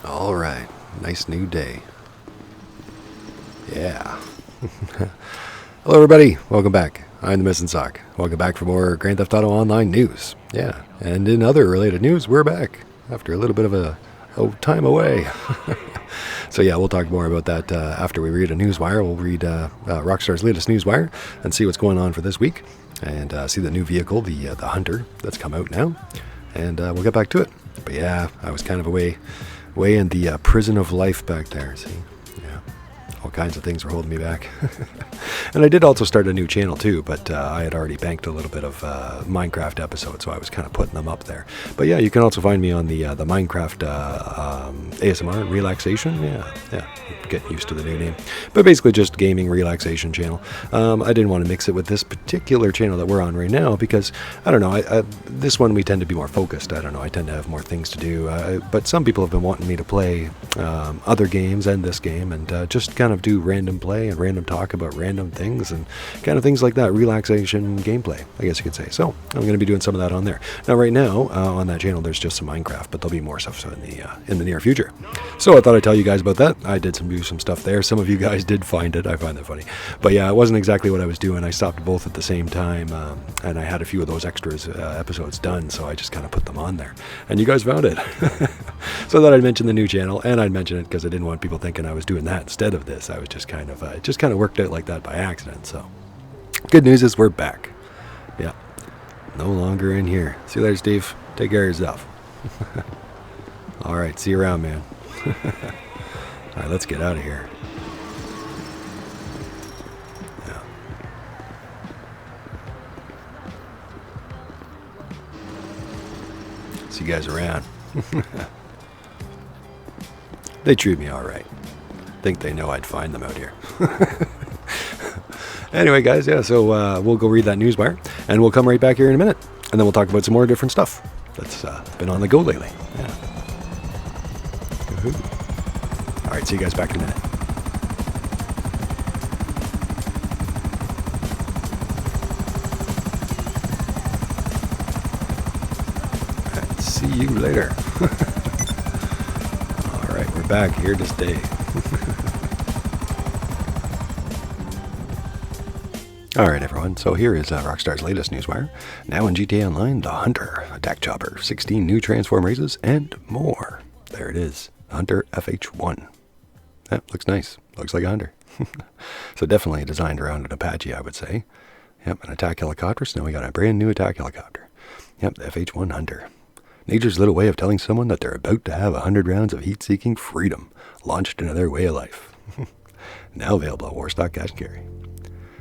All right, nice new day. Yeah. Hello, everybody. Welcome back. I'm the Missing Sock. Welcome back for more Grand Theft Auto Online news. Yeah, and in other related news, we're back after a little bit of a time away. So yeah, we'll talk more about that after we read a Newswire. We'll read Rockstar's latest Newswire and see what's going on for this week, and see the new vehicle, the Hunter, that's come out now, and we'll get back to it. But yeah, I was kind of away in the prison of life back there, see? Yeah, all kinds of things were holding me back. And I did also start a new channel too, but I had already banked a little bit of Minecraft episodes, so I was kind of putting them up there. But yeah, you can also find me on the Minecraft ASMR relaxation. Yeah, getting used to the new name. But basically just gaming relaxation channel. I didn't want to mix it with this particular channel that we're on right now because, I don't know, this one we tend to be more focused. I don't know, I tend to have more things to do. But some people have been wanting me to play other games and this game and just kind of do random play and random talk about random things and kind of things like that, relaxation gameplay, I guess you could say. So I'm going to be doing some of that on there. Now right now on that channel there's just some Minecraft, but there'll be more stuff in the near future. So I thought I'd tell you guys about that. I did do some stuff there. Some of you guys did find it. I find that funny. But yeah, it wasn't exactly what I was doing. I stopped both at the same time, and I had a few of those extras episodes done, so I just kind of put them on there. And you guys found it. So I thought I'd mention the new channel, and I'd mention it because I didn't want people thinking I was doing that instead of this. I was just kind of worked out like that by accident. So good news is we're back. Yeah, no longer in here. See you later, Steve. Take care of yourself. All right, see you around, man. All right, let's get out of here. Yeah. See you guys around. They treat me all right. Think they know I'd find them out here. Anyway, guys, yeah, so we'll go read that Newswire, and we'll come right back here in a minute, and then we'll talk about some more different stuff that's been on the go lately. Yeah. All right, see you guys back in a minute. All right, see you later. All right, we're back here to stay. All right, everyone, so here is Rockstar's latest Newswire. Now in GTA Online, the Hunter, attack chopper, 16 new transform races, and more. There it is, Hunter FH1. That looks nice. Looks like a Hunter. So definitely designed around an Apache, I would say. Yep, an attack helicopter. So now we got a brand new attack helicopter. Yep, the FH1 Hunter. Nature's little way of telling someone that they're about to have 100 rounds of heat-seeking freedom launched into their way of life. Now available at Warstock Cash and Carry.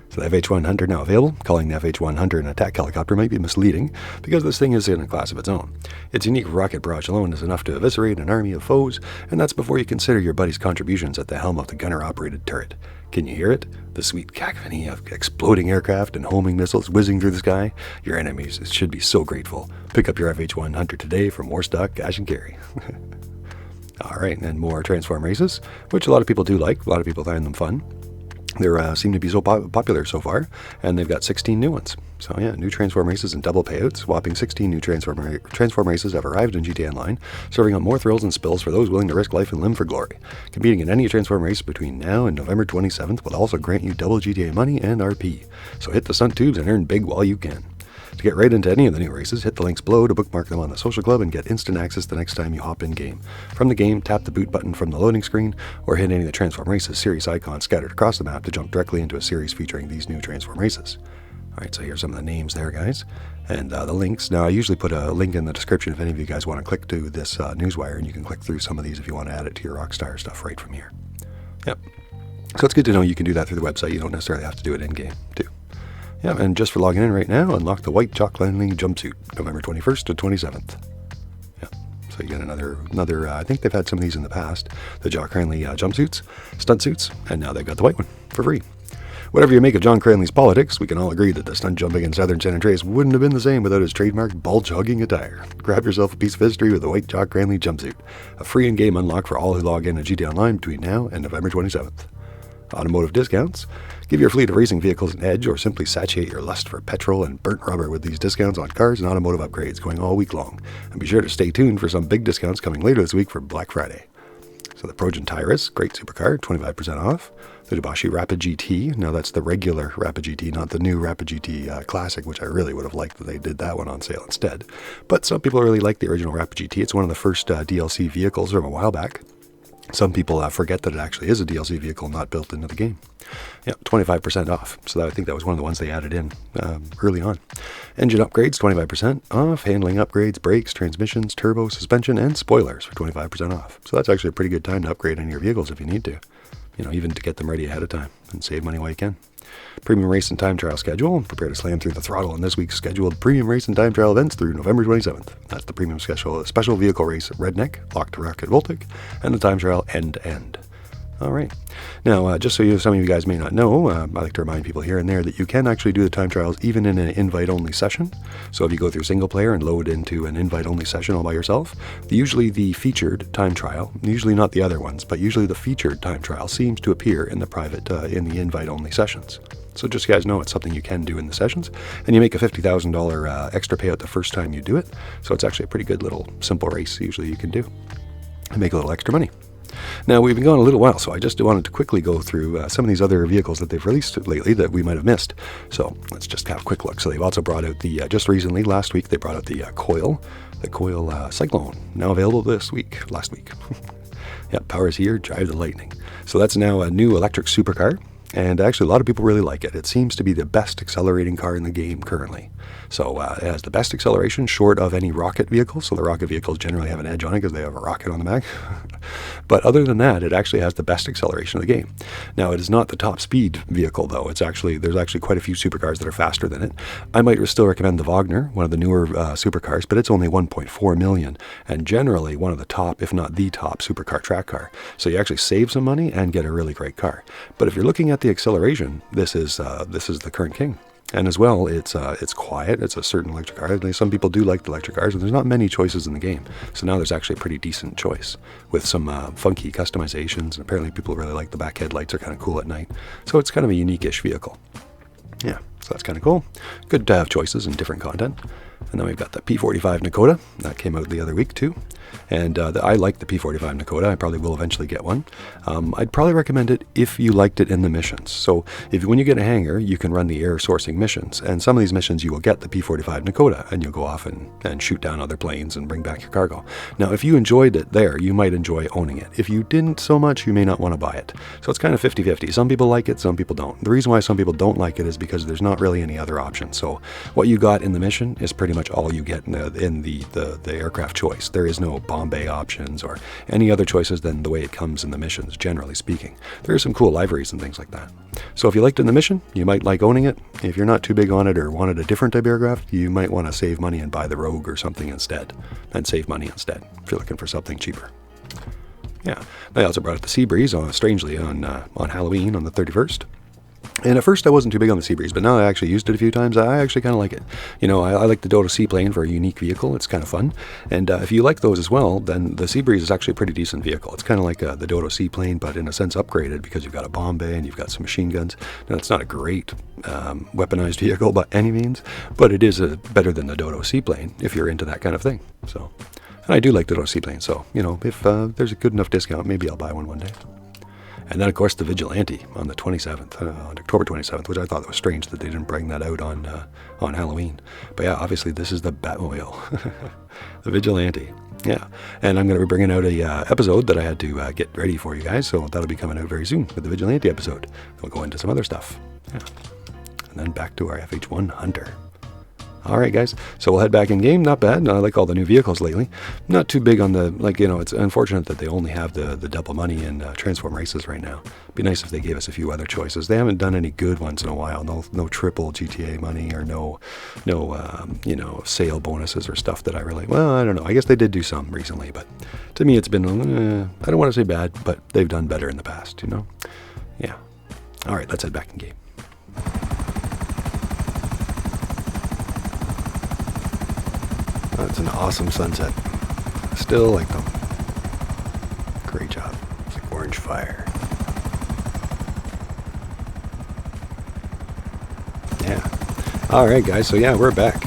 So the FH1 Hunter now available. Calling the FH1 Hunter an attack helicopter might be misleading because this thing is in a class of its own. Its unique rocket barrage alone is enough to eviscerate an army of foes, and that's before you consider your buddy's contributions at the helm of the gunner-operated turret. Can you hear it? The sweet cacophony of exploding aircraft and homing missiles whizzing through the sky? Your enemies should be so grateful. Pick up your FH1 Hunter today from Warstock Cash and Carry. All right, and more transform races, which a lot of people do like. A lot of people find them fun. They seem to be so popular so far, and they've got 16 new ones. So yeah, new transform races and double payouts. Whopping 16 new transform races have arrived in GTA Online, serving up more thrills and spills for those willing to risk life and limb for glory. Competing in any transform race between now and November 27th will also grant you double GTA money and RP. So hit the stunt tubes and earn big while you can. To get right into any of the new races, hit the links below to bookmark them on the social club and get instant access the next time you hop in game. From the game, tap the boot button from the loading screen, or hit any of the Transform Races series icons scattered across the map to jump directly into a series featuring these new Transform Races. Alright, so here's some of the names there, guys. And the links. Now, I usually put a link in the description if any of you guys want to click to this Newswire, and you can click through some of these if you want to add it to your Rockstar stuff right from here. Yep. So it's good to know you can do that through the website. You don't necessarily have to do it in-game, too. Yeah, and just for logging in right now, unlock the white Jock Landing jumpsuit, November 21st to 27th. Yeah, so you get another. I think they've had some of these in the past, the Jock Cranley jumpsuits, stunt suits, and now they've got the white one for free. Whatever you make of John Cranley's politics, we can all agree that the stunt jumping in Southern San Andreas wouldn't have been the same without his trademark bulge-hugging attire. Grab yourself a piece of history with the white Jock Cranley jumpsuit, a free in-game unlock for all who log in at GTA Online between now and November 27th. Automotive discounts. Give your fleet of racing vehicles an edge, or simply satiate your lust for petrol and burnt rubber with these discounts on cars and automotive upgrades going all week long. And be sure to stay tuned for some big discounts coming later this week for Black Friday. So the Progen Tyrus, great supercar, 25% off. The Dubashi Rapid GT, now that's the regular Rapid GT, not the new Rapid GT Classic, which I really would have liked that they did that one on sale instead. But some people really like the original Rapid GT. It's one of the first DLC vehicles from a while back. Some people forget that it actually is a DLC vehicle not built into the game. Yeah, 25% off. So I think that was one of the ones they added in early on. Engine upgrades, 25% off. Handling upgrades, brakes, transmissions, turbo, suspension, and spoilers for 25% off. So that's actually a pretty good time to upgrade any of your vehicles if you need to. You know, even to get them ready ahead of time and save money while you can. Premium race and time trial schedule. Prepare to slam through the throttle on this week's scheduled premium race and time trial events through November 27th. That's the premium special vehicle race at Redneck, Lock to Rock at Voltic, and the time trial end to end. All right. Now, just so some of you guys may not know, I like to remind people here and there that you can actually do the time trials even in an invite-only session. So if you go through single player and load into an invite-only session all by yourself, usually the featured time trial, usually not the other ones, but usually the featured time trial seems to appear in the private, in the invite-only sessions. So just so you guys know, it's something you can do in the sessions, and you make a $50,000 extra payout the first time you do it. So it's actually a pretty good little simple race usually you can do and make a little extra money. Now, we've been going a little while, so I just wanted to quickly go through some of these other vehicles that they've released lately that we might have missed. So let's just have a quick look. So they've also brought out the, just recently, last week, they brought out the Coil Cyclone, now available last week. Yeah, power's here, drive the lightning. So that's now a new electric supercar. And actually, a lot of people really like it. It seems to be the best accelerating car in the game currently. So it has the best acceleration short of any rocket vehicle. So the rocket vehicles generally have an edge on it because they have a rocket on the back. But other than that, it actually has the best acceleration of the game. Now, it is not the top speed vehicle, though. There's actually quite a few supercars that are faster than it. I might still recommend the Wagner, one of the newer supercars, but it's only 1.4 million, and generally one of the top, if not the top, supercar track car. So you actually save some money and get a really great car. But if you're looking at the acceleration, this is the current king. And as well, it's quiet. It's a certain electric car. Some people do like the electric cars, and there's not many choices in the game. So now there's actually a pretty decent choice with some funky customizations. And apparently people really like the back headlights are kind of cool at night. So it's kind of a unique-ish vehicle. Yeah, so that's kind of cool. Good to have choices and different content. And then we've got the P45 Nakota. That came out the other week too. And I like the P45 Nakota. I probably will eventually get one. I'd probably recommend it if you liked it in the missions. So when you get a hangar, you can run the air sourcing missions. And some of these missions, you will get the P45 Nakota, and you'll go off and shoot down other planes and bring back your cargo. Now, if you enjoyed it there, you might enjoy owning it. If you didn't so much, you may not want to buy it. So it's kind of 50-50. Some people like it, some people don't. The reason why some people don't like it is because there's not really any other options. So what you got in the mission is pretty much all you get in the aircraft choice. There is no Bombay options or any other choices than the way it comes in the missions, generally speaking. There are some cool liveries and things like that. So if you liked it in the mission, you might like owning it. If you're not too big on it or wanted a different type of aircraft, you might want to save money and buy the Rogue or something instead, and save money instead if you're looking for something cheaper. Yeah, they also brought out the Seabreeze, strangely, on Halloween on the 31st. And at first I wasn't too big on the Seabreeze, but now I actually used it a few times. I actually kind of like it. You know, I like the Dodo Seaplane for a unique vehicle. It's kind of fun. And if you like those as well, then the Seabreeze is actually a pretty decent vehicle. It's kind of like the Dodo Seaplane, but in a sense upgraded because you've got a Bombay and you've got some machine guns. Now, it's not a great weaponized vehicle by any means, but it is better than the Dodo Seaplane if you're into that kind of thing. So, and I do like the Dodo Seaplane, so, you know, if there's a good enough discount, maybe I'll buy one day. And then, of course, the Vigilante on the 27th, on October 27th, which I thought was strange that they didn't bring that out on Halloween. But yeah, obviously this is the Batmobile, the Vigilante. Yeah, and I'm going to be bringing out a episode that I had to get ready for you guys, so that'll be coming out very soon with the Vigilante episode. We'll go into some other stuff. Yeah, and then back to our FH1 Hunter. All right, guys, so we'll head back in game. Not bad. I like all the new vehicles lately. Not too big on the, it's unfortunate that they only have the double money in Transform races right now. It'd be nice if they gave us a few other choices. They haven't done any good ones in a while. No triple GTA money or no sale bonuses or stuff that I don't know. I guess they did do some recently, but to me it's been, I don't want to say bad, but they've done better in the past, you know? Yeah. All right, let's head back in game. That's an awesome sunset. Still like them. Great job. It's like orange fire. Yeah. All right, guys. So yeah, we're back.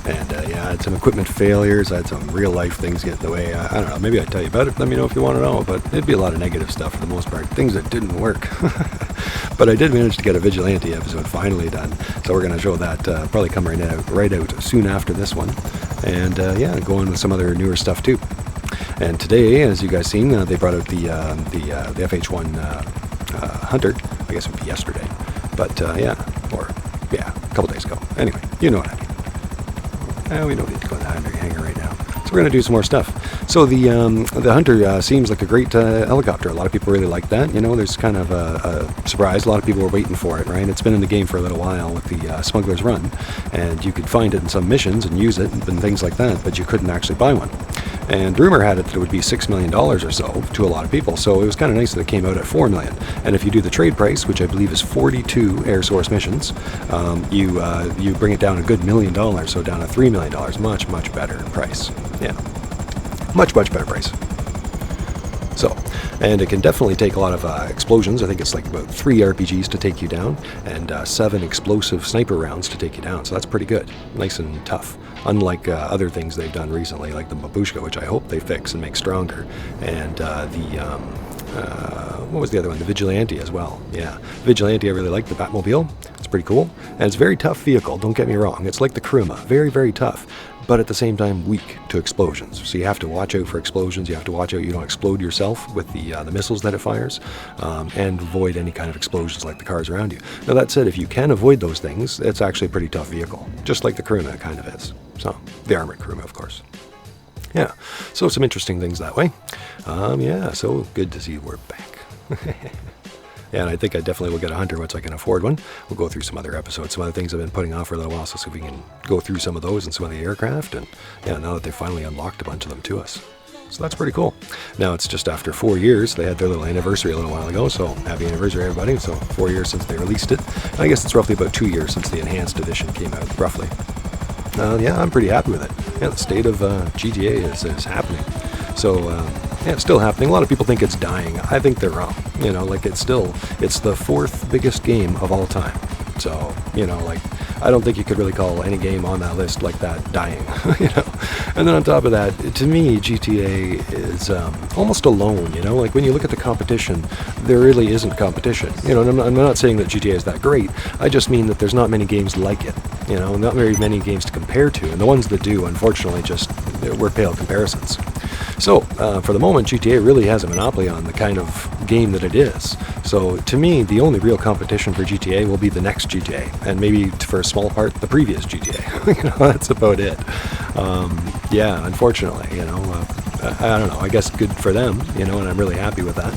And yeah, I had some equipment failures. I had some real life things get in the way. I don't know. Maybe I'd tell you about it. Let me know if you want to know. But it'd be a lot of negative stuff for the most part. Things that didn't work. But I did manage to get a Vigilante episode finally done. So we're going to show that probably come right out soon after this one. And yeah, go on with some other newer stuff too. And today, as you guys seen, they brought out the FH1 Hunter. I guess it would be yesterday. But yeah, a couple days ago. Anyway, you know what I mean. We don't need to go in the hangar right now. So we're going to do some more stuff. So the Hunter seems like a great helicopter. A lot of people really like that. You know, there's kind of a surprise. A lot of people were waiting for it, right? It's been in the game for a little while with the Smuggler's Run, and you could find it in some missions and use it and things like that, but you couldn't actually buy one. And rumor had it that it would be $6 million or so to a lot of people. So it was kind of nice that it came out at $4 million. And if you do the trade price, which I believe is 42 air source missions, you bring it down a good $1 million, so down to $3 million. Much better price. Yeah, much better price. So, and it can definitely take a lot of explosions. I think it's like about 3 RPGs to take you down, and 7 explosive sniper rounds to take you down. So that's pretty good, nice and tough. Unlike other things they've done recently, like the Babushka, which I hope they fix and make stronger, and what was the other one? The Vigilante as well. Yeah, Vigilante, I really like the Batmobile. It's pretty cool, and it's a very tough vehicle. Don't get me wrong. It's like the Kuruma, very tough, but at the same time weak to explosions. So you have to watch out for explosions. You have to watch out you don't explode yourself with the missiles that it fires, and avoid any kind of explosions like the cars around you. Now that said, if you can avoid those things, it's actually a pretty tough vehicle, just like the Kuruma kind of is. So the armored Kuruma, of course. Yeah, so some interesting things that way. Yeah, so good to see we're back. Yeah, and I think I definitely will get a Hunter once I can afford one. We'll go through some other episodes, some other things I've been putting off for a little while, so see if we can go through some of those and some of the aircraft. And yeah, now that they finally unlocked a bunch of them to us. So that's pretty cool. Now it's just after 4 years. They had their little anniversary a little while ago, so happy anniversary everybody. So 4 years since they released it. And I guess it's roughly about 2 years since the enhanced edition came out, roughly. Yeah, I'm pretty happy with it. Yeah, the state of GTA is happening. So, yeah, it's still happening. A lot of people think it's dying. I think they're wrong. You know, like it's the 4th biggest game of all time. So, you know, like, I don't think you could really call any game on that list like that dying, you know. And then on top of that, to me, GTA is almost alone, you know. Like, when you look at the competition, there really isn't competition. You know, and I'm not saying that GTA is that great. I just mean that there's not many games like it, you know, not very many games to compare to. And the ones that do, unfortunately, we're pale comparisons. So, for the moment, GTA really has a monopoly on the kind of game that it is. So, to me, the only real competition for GTA will be the next GTA, and maybe for a small part, the previous GTA. You know, that's about it. Yeah, unfortunately, you know, I don't know, I guess good for them, you know, and I'm really happy with that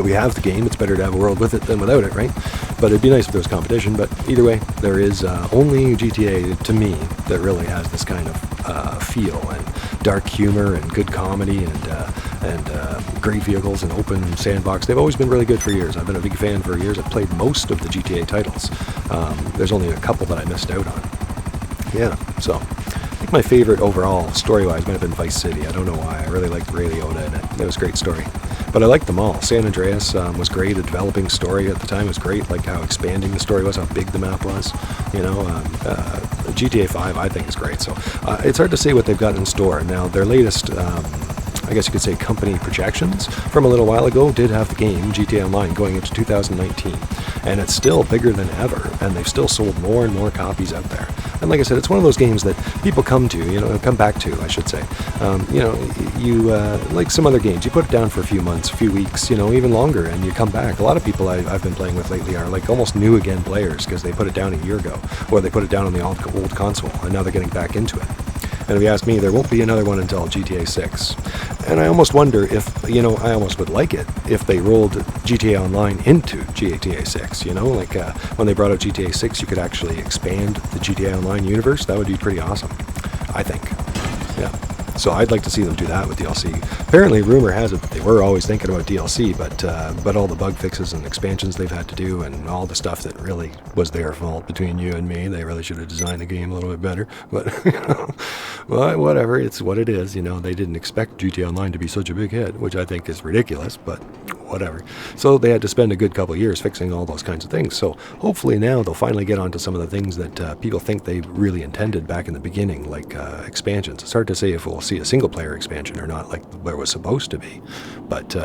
we have the game. It's better to have a world with it than without it, right? But it'd be nice if there was competition. But either way, there is only GTA, to me, that really has this kind of feel and dark humor and good comedy and great vehicles and open sandbox. They've always been really good for years. I've been a big fan for years. I've played most of the GTA titles. There's only a couple that I missed out on. Yeah, so I think my favorite overall, story-wise, might have been Vice City. I don't know why. I really liked Ray Liotta in it. It was a great story. But I liked them all. San Andreas was great. A developing story at the time was great. Like how expanding the story was, how big the map was. You know, GTA 5 I think is great. So it's hard to say what they've got in store. Now, their latest, I guess you could say, company projections from a little while ago did have the game, GTA Online, going into 2019. And it's still bigger than ever. And they've still sold more and more copies out there. And like I said, it's one of those games that people come back to, I should say. You know, you like some other games, you put it down for a few months, a few weeks, you know, even longer, and you come back. A lot of people I've been playing with lately are like almost new again players because they put it down a year ago, or they put it down on the old console, and now they're getting back into it. And if you ask me, there won't be another one until GTA 6. And I almost wonder if, you know, I almost would like it if they rolled GTA Online into GTA 6, you know? Like, when they brought out GTA 6, you could actually expand the GTA Online universe. That would be pretty awesome, I think. Yeah. So I'd like to see them do that with DLC. Apparently, rumor has it that they were always thinking about DLC, but all the bug fixes and expansions they've had to do and all the stuff that really was their fault between you and me, they really should have designed the game a little bit better. But, you know, well, whatever, it's what it is. You know, they didn't expect GTA Online to be such a big hit, which I think is ridiculous, but whatever. So they had to spend a good couple of years fixing all those kinds of things. So hopefully now they'll finally get onto some of the things that people think they really intended back in the beginning, like expansions. It's hard to say if we'll see a single player expansion or not, like where it was supposed to be. But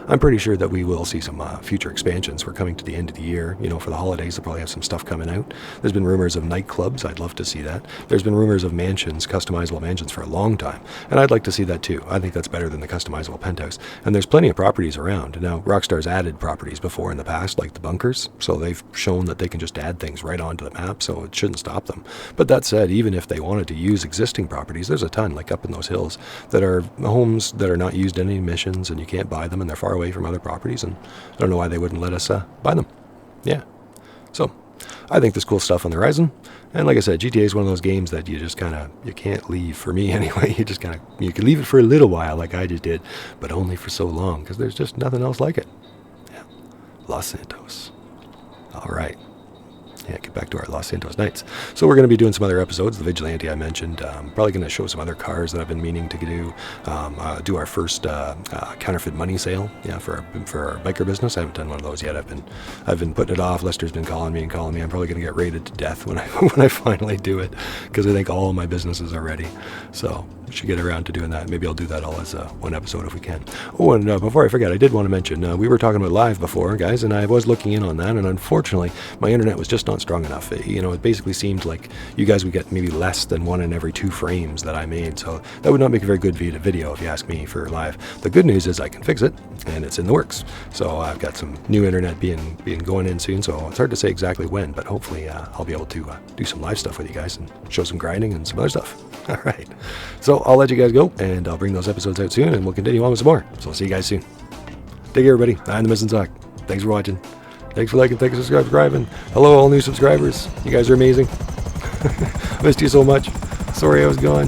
I'm pretty sure that we will see some future expansions. We're coming to the end of the year. You know, for the holidays, they'll probably have some stuff coming out. There's been rumors of nightclubs. I'd love to see that. There's been rumors of mansions, customizable mansions for a long time. And I'd like to see that too. I think that's better than the customizable penthouse. And there's plenty of properties around. Now, Rockstar's added properties before in the past, like the bunkers. So they've shown that they can just add things right onto the map, so it shouldn't stop them. But that said, even if they wanted to use existing properties, there's a ton, like up in those hills, that are homes that are not used in any missions, and you can't buy them, and they're far away from other properties, and I don't know why they wouldn't let us buy them. Yeah. So, I think there's cool stuff on the horizon. And like I said, GTA is one of those games that you just kind of, you can't leave, for me anyway. You just kind of, you can leave it for a little while like I just did, but only for so long, because there's just nothing else like it. Yeah. Los Santos. All right. Yeah, get back to our Los Santos nights. So we're going to be doing some other episodes. The Vigilante I mentioned. Probably going to show some other cars that I've been meaning to do. Do our first counterfeit money sale. Yeah, for our biker business. I haven't done one of those yet. I've been putting it off. Lester's been calling me. I'm probably going to get raided to death when I finally do it, because I think all of my businesses are ready. So we should get around to doing that. Maybe I'll do that all as one episode if we can. Oh, and before I forget, I did want to mention we were talking about live before, guys, and I was looking in on that, and unfortunately my internet was just not strong enough. It basically seemed like you guys would get maybe less than 1 in every 2 frames that I made, so that would not make a very good video if you ask me for live. The good news is I can fix it, and it's in the works. So I've got some new internet being going in soon, so it's hard to say exactly when, but hopefully I'll be able to do some live stuff with you guys and show some grinding and some other stuff. All right, so I'll let you guys go, and I'll bring those episodes out soon, and we'll continue on with some more. So I'll see you guys soon. Take care, everybody. I'm the Missing Sock. Thanks for watching. Thanks for liking, thanks for subscribing. Hello, all new subscribers. You guys are amazing. Missed you so much. Sorry I was gone.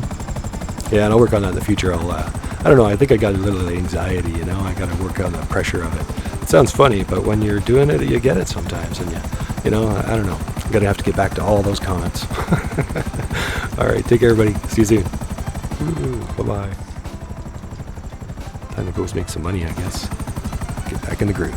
Yeah, and I'll work on that in the future. I don't know, I think I got a little anxiety, I got to work on the pressure of it. It sounds funny, but when you're doing it, you get it sometimes, and I don't know. I'm going to have to get back to all those comments. All right, take care, everybody. See you soon. Bye-bye. Time to go make some money, I guess. Get back in the groove.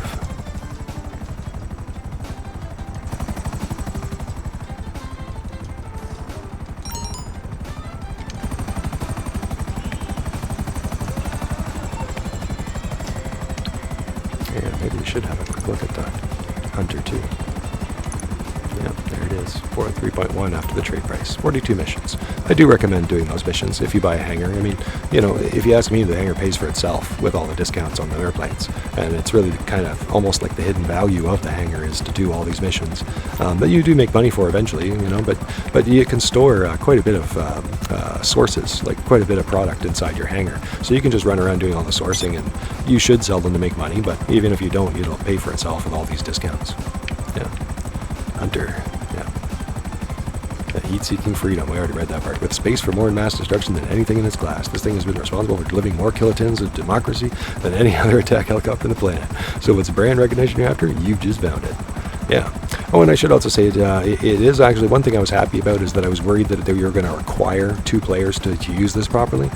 Yeah, maybe we should have a quick look at the Hunter too. Yep, there it is. 3.1 after the trade price. 42 missions. I do recommend doing those missions if you buy a hangar. I mean, if you ask me, the hangar pays for itself with all the discounts on the airplanes. And it's really kind of almost like the hidden value of the hangar is to do all these missions that you do make money for eventually, but you can store quite a bit of sources, like quite a bit of product inside your hangar. So you can just run around doing all the sourcing, and you should sell them to make money, but even if you don't, it'll pay for itself with all these discounts. Yeah. Hunter. Heat-seeking freedom. We already read that part. With space for more mass destruction than anything in its class, this thing has been responsible for delivering more kilotons of democracy than any other attack helicopter on the planet. So if it's brand recognition you're after, you've just found it. Yeah. Oh, and I should also say it is actually one thing I was happy about is that I was worried that you were going to require 2 players to use this properly.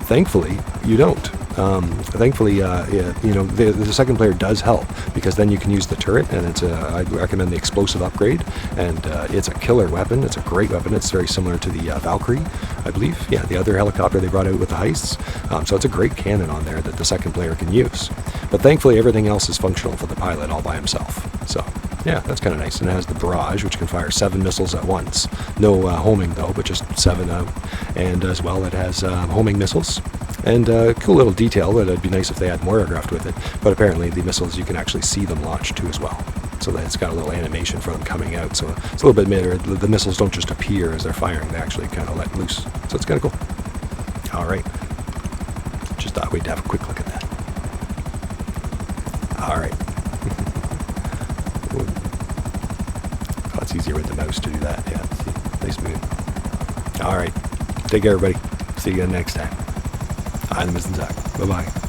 Thankfully, you don't. Thankfully, the second player does help, because then you can use the turret, and I recommend the explosive upgrade, and it's a killer weapon. It's a great weapon. It's very similar to the Valkyrie, I believe. Yeah, the other helicopter they brought out with the heists. So it's a great cannon on there that the second player can use. But thankfully, everything else is functional for the pilot all by himself. So yeah, that's kind of nice. And it has the barrage, which can fire 7 missiles at once. No homing though, but just 7 out. And as well, it has homing missiles. And a cool little detail that it'd be nice if they had more aircraft with it. But apparently the missiles, you can actually see them launch too as well. So that it's got a little animation for them coming out. So it's a little bit better. The missiles don't just appear as they're firing. They actually kind of let loose. So it's kind of cool. All right. Just thought we'd have a quick look at that. All right. Oh, it's easier with the mouse to do that. Yeah. See, nice move. All right. Take care, everybody. See you again next time. I'm the Missing Sock. Bye-bye.